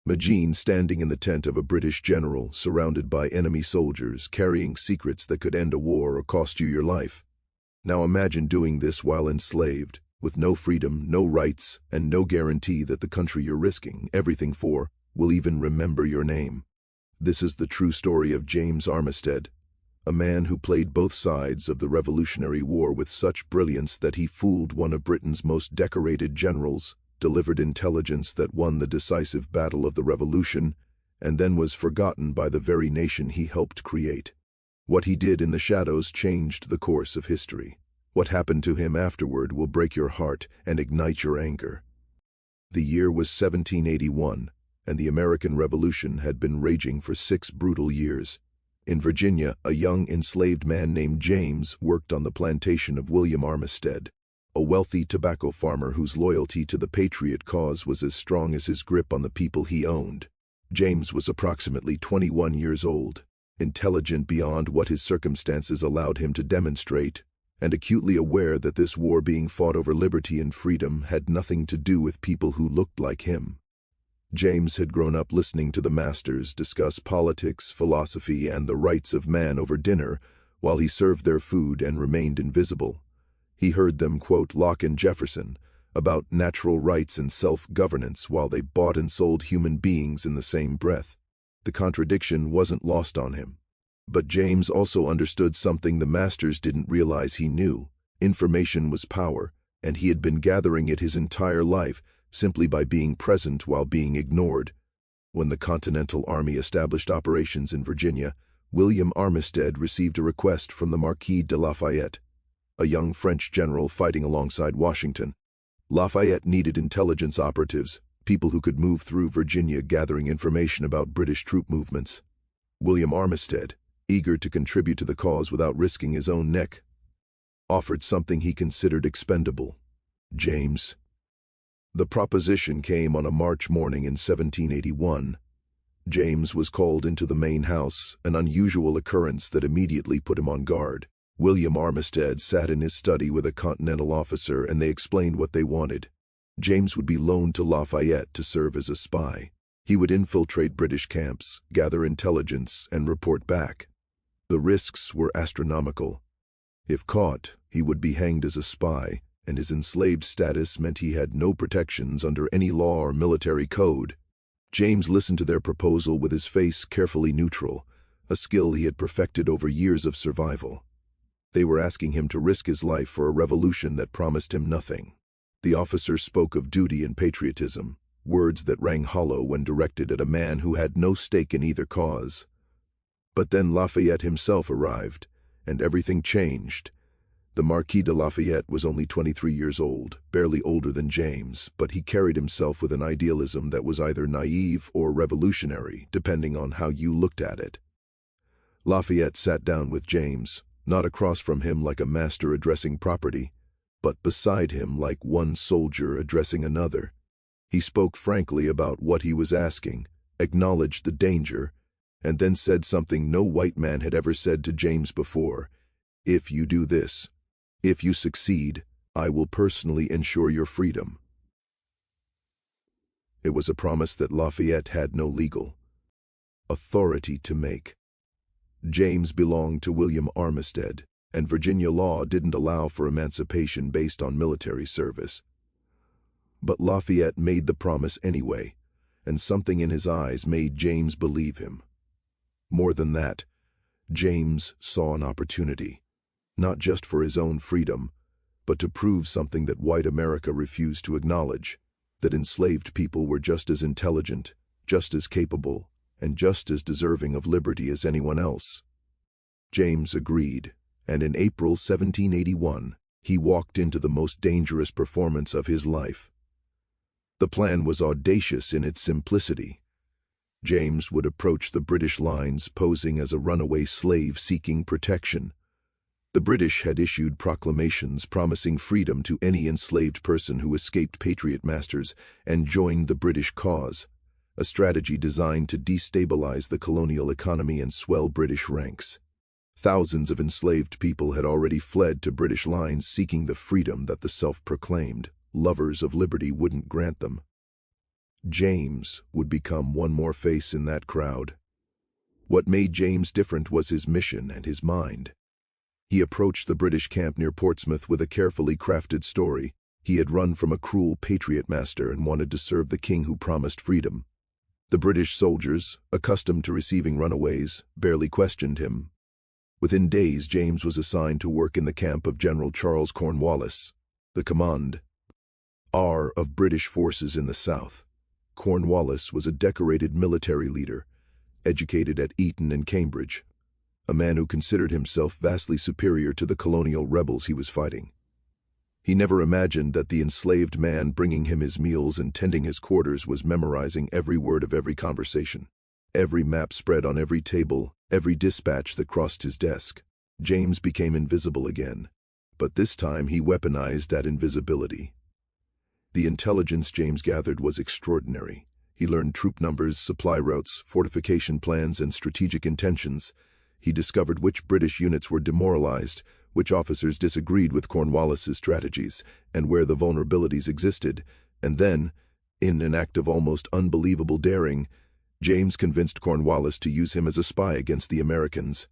Maginn standing in the tent of a British general, surrounded by enemy soldiers, carrying secrets that could end a war or cost you your life. Now imagine doing this while enslaved, with no freedom, no rights, and no guarantee that the country you're risking everything for will even remember your name. This is the true story of James Armistead, a man who played both sides of the Revolutionary War with such brilliance that he fooled one of Britain's most decorated generals, delivered intelligence that won the decisive battle of the Revolution, and then was forgotten by the very nation he helped create. What he did in the shadows changed the course of history. What happened to him afterward will break your heart and ignite your anger. The year was 1781, and the American Revolution had been raging for 6 brutal years. In Virginia, a young enslaved man named James worked on the plantation of William Armistead, a wealthy tobacco farmer whose loyalty to the Patriot cause was as strong as his grip on the people he owned. James was approximately 21 years old, intelligent beyond what his circumstances allowed him to demonstrate, and acutely aware that this war being fought over liberty and freedom had nothing to do with people who looked like him. James had grown up listening to the masters discuss politics, philosophy, and the rights of man over dinner while he served their food and remained invisible. He heard them quote Locke and Jefferson about natural rights and self-governance while they bought and sold human beings in the same breath. The contradiction wasn't lost on him. But James also understood something the masters didn't realize he knew. Information was power, and he had been gathering it his entire life simply by being present while being ignored. When the Continental Army established operations in Virginia, William Armistead received a request from the Marquis de Lafayette, a young French general fighting alongside Washington. Lafayette needed intelligence operatives, people who could move through Virginia gathering information about British troop movements. William Armistead, eager to contribute to the cause without risking his own neck, offered something he considered expendable: James. The proposition came on a March morning in 1781. James was called into the main house, an unusual occurrence that immediately put him on guard. William Armistead sat in his study with a Continental officer, and they explained what they wanted. James would be loaned to Lafayette to serve as a spy. He would infiltrate British camps, gather intelligence, and report back. The risks were astronomical. If caught, he would be hanged as a spy, and his enslaved status meant he had no protections under any law or military code. James listened to their proposal with his face carefully neutral, a skill he had perfected over years of survival. They were asking him to risk his life for a revolution that promised him nothing. The officer spoke of duty and patriotism, words that rang hollow when directed at a man who had no stake in either cause. But then Lafayette himself arrived, and everything changed. The Marquis de Lafayette was only 23 years old, barely older than James, but he carried himself with an idealism that was either naive or revolutionary, depending on how you looked at it. Lafayette sat down with James, not across from him like a master addressing property, but beside him like one soldier addressing another. He spoke frankly about what he was asking, acknowledged the danger, and then said something no white man had ever said to James before: "If you do this, if you succeed, I will personally ensure your freedom." It was a promise that Lafayette had no legal authority to make. James belonged to William Armistead, and Virginia law didn't allow for emancipation based on military service. But Lafayette made the promise anyway, and something in his eyes made James believe him. More than that, James saw an opportunity, not just for his own freedom, but to prove something that white America refused to acknowledge: that enslaved people were just as intelligent, just as capable, and just as deserving of liberty as anyone else. James agreed, and in April 1781, he walked into the most dangerous performance of his life. The plan was audacious in its simplicity. James would approach the British lines posing as a runaway slave seeking protection. The British had issued proclamations promising freedom to any enslaved person who escaped Patriot masters and joined the British cause, a strategy designed to destabilize the colonial economy and swell British ranks. Thousands of enslaved people had already fled to British lines seeking the freedom that the self-proclaimed lovers of liberty wouldn't grant them. James would become one more face in that crowd. What made James different was his mission and his mind. He approached the British camp near Portsmouth with a carefully crafted story. He had run from a cruel patriot master and wanted to serve the king who promised freedom. The British soldiers, accustomed to receiving runaways, barely questioned him. Within days, James was assigned to work in the camp of General Charles Cornwallis, the command of British forces in the south. Cornwallis was a decorated military leader, educated at Eton and Cambridge, a man who considered himself vastly superior to the colonial rebels he was fighting. He never imagined that the enslaved man bringing him his meals and tending his quarters was memorizing every word of every conversation, every map spread on every table, every dispatch that crossed his desk. James became invisible again, but this time he weaponized that invisibility. The intelligence James gathered was extraordinary. He learned troop numbers, supply routes, fortification plans, and strategic intentions. He discovered which British units were demoralized, which officers disagreed with Cornwallis's strategies, and where the vulnerabilities existed. And then, in an act of almost unbelievable daring, James convinced Cornwallis to use him as a spy against the Americans.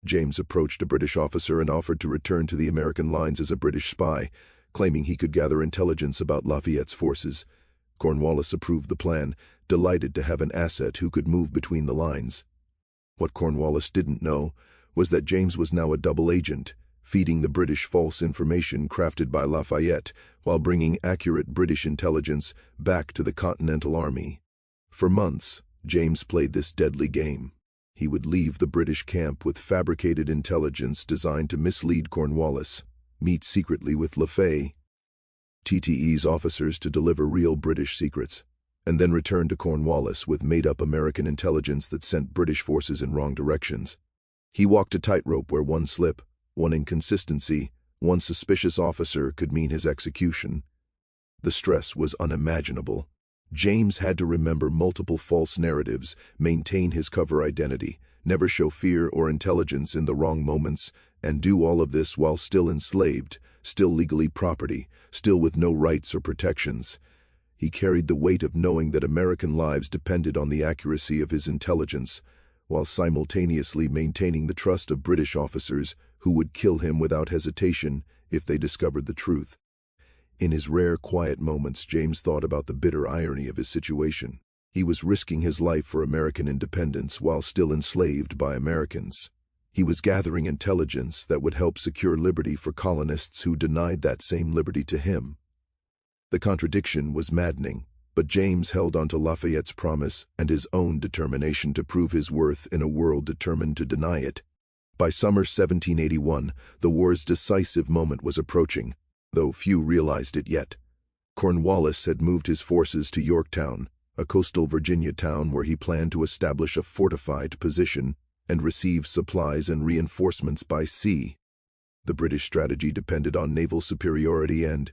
James approached a British officer and offered to return to the American lines as a British spy, claiming he could gather intelligence about Lafayette's forces. Cornwallis approved the plan, delighted to have an asset who could move between the lines. What Cornwallis didn't know was that James was now a double agent, feeding the British false information crafted by Lafayette while bringing accurate British intelligence back to the Continental Army. For months, James played this deadly game. He would leave the British camp with fabricated intelligence designed to mislead Cornwallis, meet secretly with Lafatte's officers to deliver real British secrets, and then return to Cornwallis with made-up American intelligence that sent British forces in wrong directions. He walked a tightrope where one slip, one inconsistency, one suspicious officer could mean his execution. The stress was unimaginable. James had to remember multiple false narratives, maintain his cover identity, never show fear or intelligence in the wrong moments, and do all of this while still enslaved, still legally property, still with no rights or protections. He carried the weight of knowing that American lives depended on the accuracy of his intelligence, while simultaneously maintaining the trust of British officers who would kill him without hesitation if they discovered the truth. In his rare, quiet moments, James thought about the bitter irony of his situation. He was risking his life for American independence while still enslaved by Americans. He was gathering intelligence that would help secure liberty for colonists who denied that same liberty to him. The contradiction was maddening, but James held on to Lafayette's promise and his own determination to prove his worth in a world determined to deny it. By summer 1781, the war's decisive moment was approaching, though few realized it yet. Cornwallis had moved his forces to Yorktown, a coastal Virginia town where he planned to establish a fortified position and receive supplies and reinforcements by sea. The British strategy depended on naval superiority and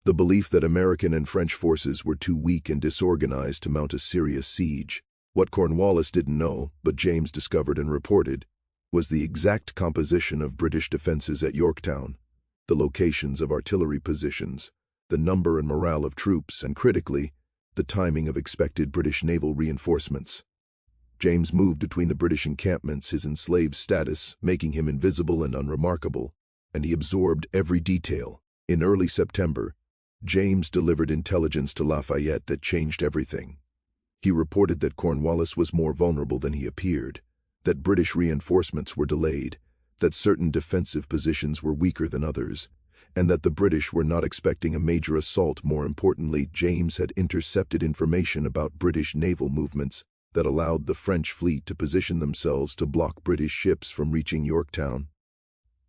the belief that American and French forces were too weak and disorganized to mount a serious siege. What Cornwallis didn't know, but James discovered and reported, was the exact composition of British defenses at Yorktown, the locations of artillery positions, the number and morale of troops, and critically, the timing of expected British naval reinforcements. James moved between the British encampments, his enslaved status making him invisible and unremarkable, and he absorbed every detail. In early September, James delivered intelligence to Lafayette that changed everything. He reported that Cornwallis was more vulnerable than he appeared, that British reinforcements were delayed, that certain defensive positions were weaker than others, and that the British were not expecting a major assault. More importantly, James had intercepted information about British naval movements that allowed the French fleet to position themselves to block British ships from reaching Yorktown.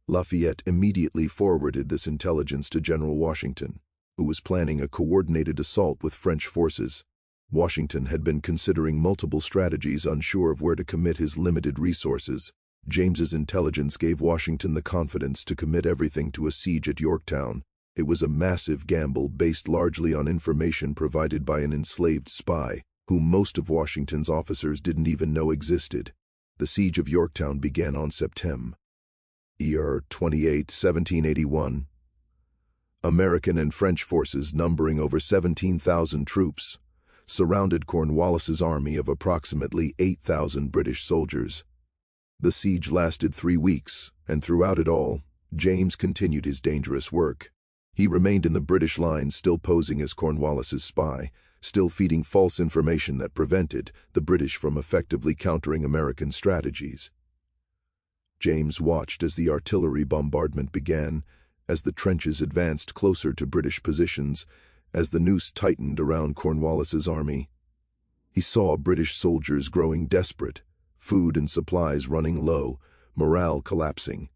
Lafayette immediately forwarded this intelligence to General Washington, who was planning a coordinated assault with French forces. Washington had been considering multiple strategies, unsure of where to commit his limited resources. James's intelligence gave Washington the confidence to commit everything to a siege at Yorktown. It was a massive gamble based largely on information provided by an enslaved spy, whom most of Washington's officers didn't even know existed. The siege of Yorktown began on September 28, 1781. American and French forces numbering over 17,000 troops, surrounded Cornwallis's army of approximately 8,000 British soldiers. The siege lasted 3 weeks, and throughout it all, James continued his dangerous work. He remained in the British lines, still posing as Cornwallis's spy, still feeding false information that prevented the British from effectively countering American strategies. James watched as the artillery bombardment began, as the trenches advanced closer to British positions, as the noose tightened around Cornwallis's army. He saw British soldiers growing desperate, food and supplies running low, morale collapsing,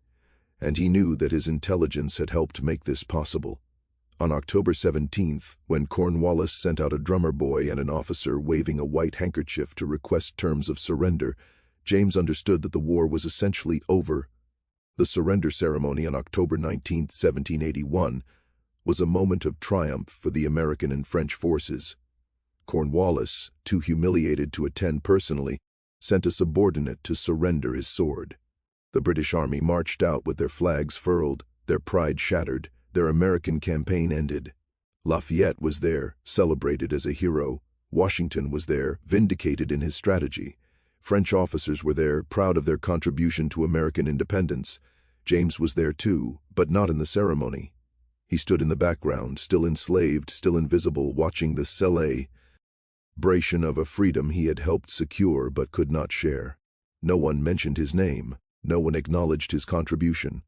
and he knew that his intelligence had helped make this possible. On October 17th, when Cornwallis sent out a drummer boy and an officer waving a white handkerchief to request terms of surrender, James understood that the war was essentially over. The surrender ceremony on October 19, 1781, was a moment of triumph for the American and French forces. Cornwallis, too humiliated to attend personally, sent a subordinate to surrender his sword. The British army marched out with their flags furled, their pride shattered, their American campaign ended. Lafayette was there, celebrated as a hero. Washington was there, vindicated in his strategy. French officers were there, proud of their contribution to American independence. James was there too, but not in the ceremony. He stood in the background, still enslaved, still invisible, watching the celebration of a freedom he had helped secure but could not share. No one mentioned his name. No one acknowledged his contribution.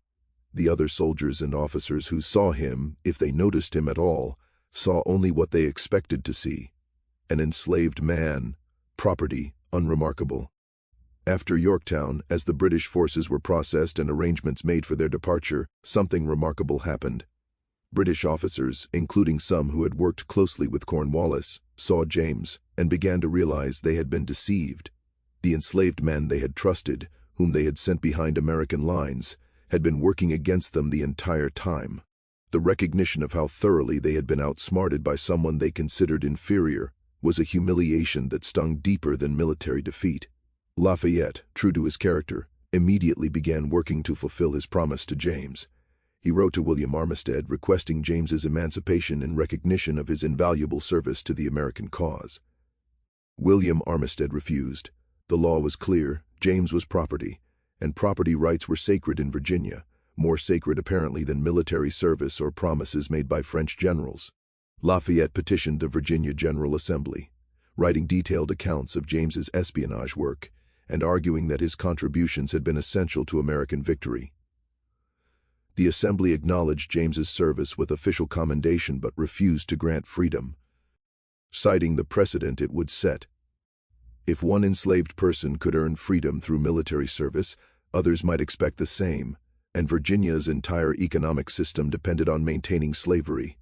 The other soldiers and officers who saw him, if they noticed him at all, saw only what they expected to see: an enslaved man, property, unremarkable. After Yorktown, as the British forces were processed and arrangements made for their departure, something remarkable happened. British officers, including some who had worked closely with Cornwallis, saw James and began to realize they had been deceived. The enslaved men they had trusted, whom they had sent behind American lines, had been working against them the entire time. The recognition of how thoroughly they had been outsmarted by someone they considered inferior was a humiliation that stung deeper than military defeat. Lafayette, true to his character, immediately began working to fulfill his promise to James. He wrote to William Armistead requesting James's emancipation in recognition of his invaluable service to the American cause. William Armistead refused. The law was clear: James was property, and property rights were sacred in Virginia, more sacred apparently than military service or promises made by French generals. Lafayette petitioned the Virginia General Assembly, writing detailed accounts of James's espionage work and arguing that his contributions had been essential to American victory. The Assembly acknowledged James's service with official commendation but refused to grant freedom, citing the precedent it would set. If one enslaved person could earn freedom through military service, others might expect the same, and Virginia's entire economic system depended on maintaining slavery.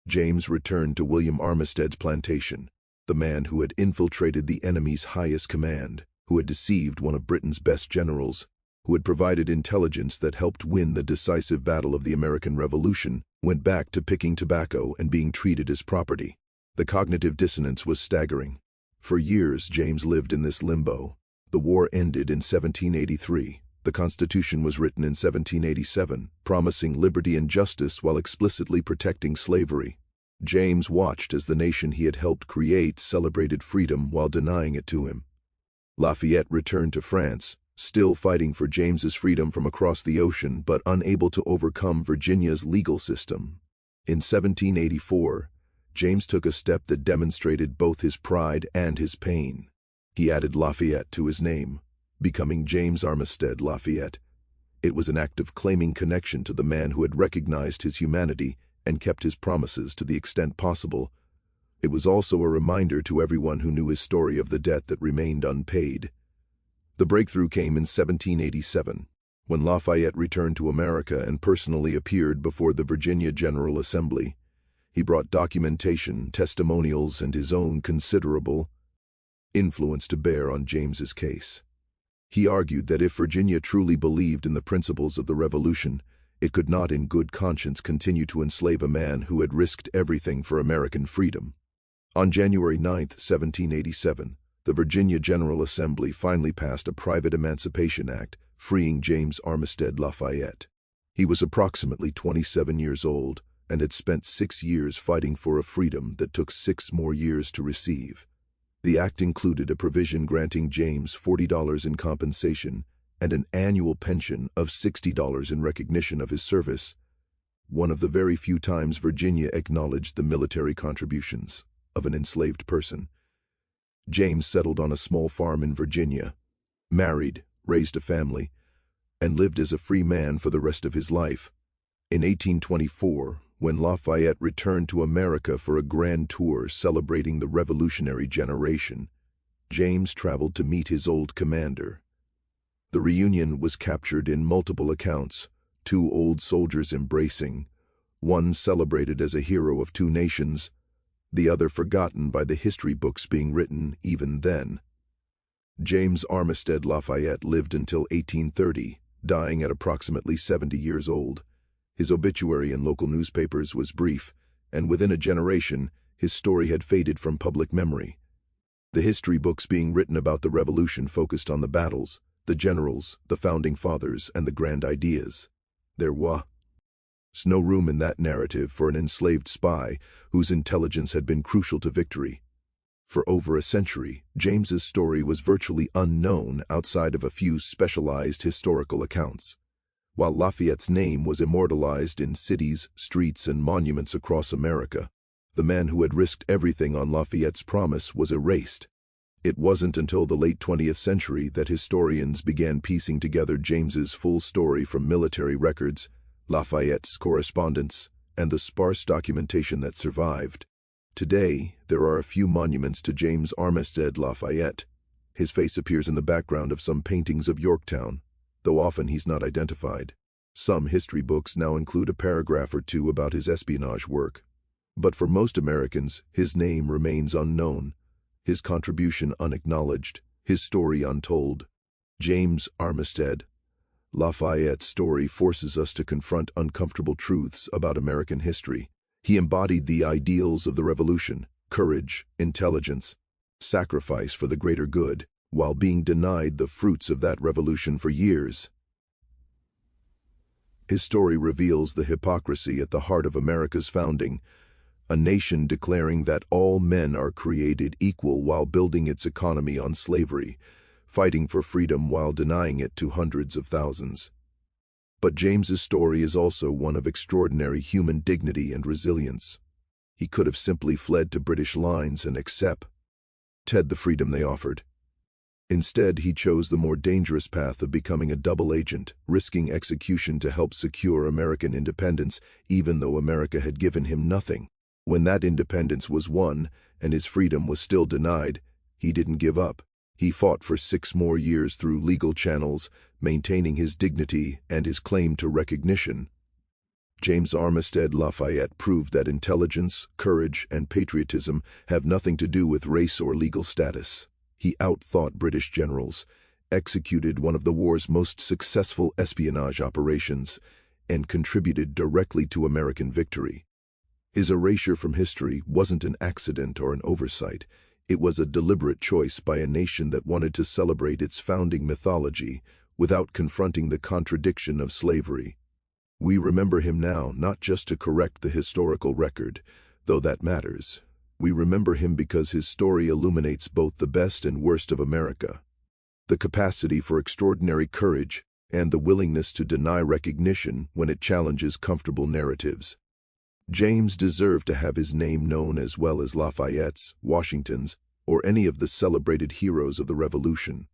James returned to William Armistead's plantation, the man who had infiltrated the enemy's highest command, who had deceived one of Britain's best generals, who had provided intelligence that helped win the decisive battle of the American Revolution, went back to picking tobacco and being treated as property. The cognitive dissonance was staggering. For years, James lived in this limbo. The war ended in 1783. The Constitution was written in 1787, promising liberty and justice while explicitly protecting slavery. James watched as the nation he had helped create celebrated freedom while denying it to him. Lafayette returned to France, still fighting for James's freedom from across the ocean, but unable to overcome Virginia's legal system. In 1784, James took a step that demonstrated both his pride and his pain. He added Lafayette to his name, becoming James Armistead Lafayette. It was an act of claiming connection to the man who had recognized his humanity and kept his promises to the extent possible. It was also a reminder to everyone who knew his story of the debt that remained unpaid. The breakthrough came in 1787, when Lafayette returned to America and personally appeared before the Virginia General Assembly. He brought documentation, testimonials, and his own considerable influence to bear on James's case. He argued that if Virginia truly believed in the principles of the Revolution, it could not in good conscience continue to enslave a man who had risked everything for American freedom. On January 9, 1787, the Virginia General Assembly finally passed a private Emancipation Act, freeing James Armistead Lafayette. He was approximately 27 years old, and had spent 6 years fighting for a freedom that took 6 more years to receive. The act included a provision granting James $40 in compensation and an annual pension of $60 in recognition of his service, one of the very few times Virginia acknowledged the military contributions of an enslaved person. James settled on a small farm in Virginia, married, raised a family, and lived as a free man for the rest of his life. In 1824, when Lafayette returned to America for a grand tour celebrating the Revolutionary generation, James traveled to meet his old commander. The reunion was captured in multiple accounts, 2 old soldiers embracing, one celebrated as a hero of 2 nations, the other forgotten by the history books being written even then. James Armistead Lafayette lived until 1830, dying at approximately 70 years old. His obituary in local newspapers was brief, and within a generation, his story had faded from public memory. The history books being written about the Revolution focused on the battles, the generals, the founding fathers, and the grand ideas. There was no room in that narrative for an enslaved spy whose intelligence had been crucial to victory. For over a century, James's story was virtually unknown outside of a few specialized historical accounts. While Lafayette's name was immortalized in cities, streets, and monuments across America, the man who had risked everything on Lafayette's promise was erased. It wasn't until the late 20th century that historians began piecing together James's full story from military records, Lafayette's correspondence, and the sparse documentation that survived. Today, there are a few monuments to James Armistead Lafayette. His face appears in the background of some paintings of Yorktown, though often he's not identified. Some history books now include a paragraph or 2 about his espionage work. But for most Americans, his name remains unknown, his contribution unacknowledged, his story untold. James Armistead Lafayette's story forces us to confront uncomfortable truths about American history. He embodied the ideals of the Revolution: courage, intelligence, sacrifice for the greater good, while being denied the fruits of that revolution for years. His story reveals the hypocrisy at the heart of America's founding, a nation declaring that all men are created equal while building its economy on slavery, fighting for freedom while denying it to hundreds of thousands. But James's story is also one of extraordinary human dignity and resilience. He could have simply fled to British lines and accepted the freedom they offered. Instead, he chose the more dangerous path of becoming a double agent, risking execution to help secure American independence, even though America had given him nothing. When that independence was won and his freedom was still denied, he didn't give up. He fought for 6 more years through legal channels, maintaining his dignity and his claim to recognition. James Armistead Lafayette proved that intelligence, courage, and patriotism have nothing to do with race or legal status. He outthought British generals, executed one of the war's most successful espionage operations, and contributed directly to American victory. His erasure from history wasn't an accident or an oversight. It was a deliberate choice by a nation that wanted to celebrate its founding mythology without confronting the contradiction of slavery. We remember him now not just to correct the historical record, though that matters. We remember him because his story illuminates both the best and worst of America, the capacity for extraordinary courage and the willingness to deny recognition when it challenges comfortable narratives. James deserved to have his name known as well as Lafayette's, Washington's, or any of the celebrated heroes of the Revolution.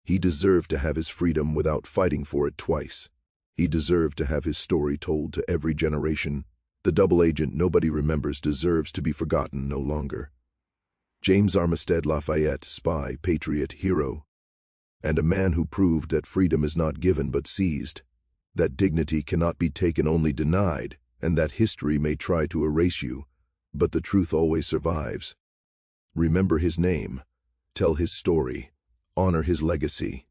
He deserved to have his freedom without fighting for it twice. He deserved to have his story told to every generation. The double agent nobody remembers deserves to be forgotten no longer. James Armistead Lafayette, spy, patriot, hero, and a man who proved that freedom is not given but seized, that dignity cannot be taken, only denied, and that history may try to erase you, but the truth always survives. Remember his name, tell his story, honor his legacy.